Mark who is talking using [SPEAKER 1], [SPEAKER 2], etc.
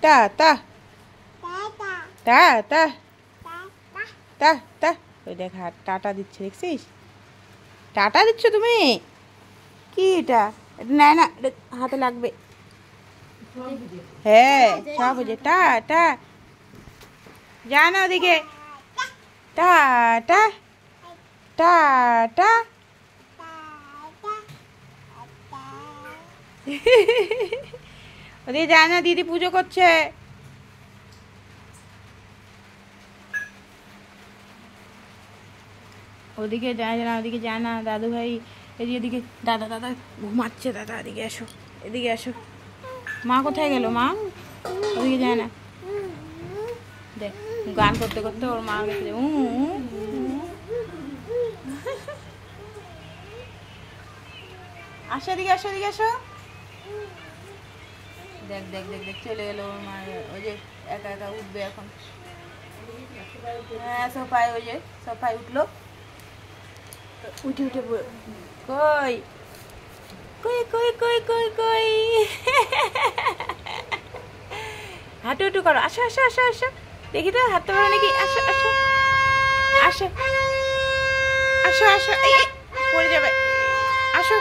[SPEAKER 1] টা টা টা টা টা টা। ওই দেখ হাত টাটা দিচ্ছে, দেখছিস? টাটা দিচ্ছ তুমি? কি এটা? এটা নেয় না, এটা হাতে লাগবে। হ্যাঁ সব বুঝে। টা টা, যা না ওদিকে। টা টা টা টা। ওদিকে যা না, দিদি পুজো করছে। ওদিকে যায় না, ওদিকে যায় না দাদু ভাই। এদিকে এদিকে দাদা, দাদা ঘুমাচ্ছে। দাদা এদিকে এসো, এদিকে এসো। মা কোথায় গেল? মা ওদিকে যায় না। দেখ গান করতে করতে ওর মা গেছে। আসো এদিকে, আসো এদিকে, আসো। দেখ দেখ দেখ দেখ, চলে গেল ওর মা। ওই যে একা একা উঠবে এখন। হ্যাঁ সোফায়, ওই যে সোফায় উঠলো। উঠে উঠে কই কই কই কই কই কই। হাঁটু হাঁটু করো। আসো আসো আসো আসো, দেখি তো হাঁটতে পারো নাকি। আসো আসো আসো আসো আসো। এই পড়ে যাবে। আসো।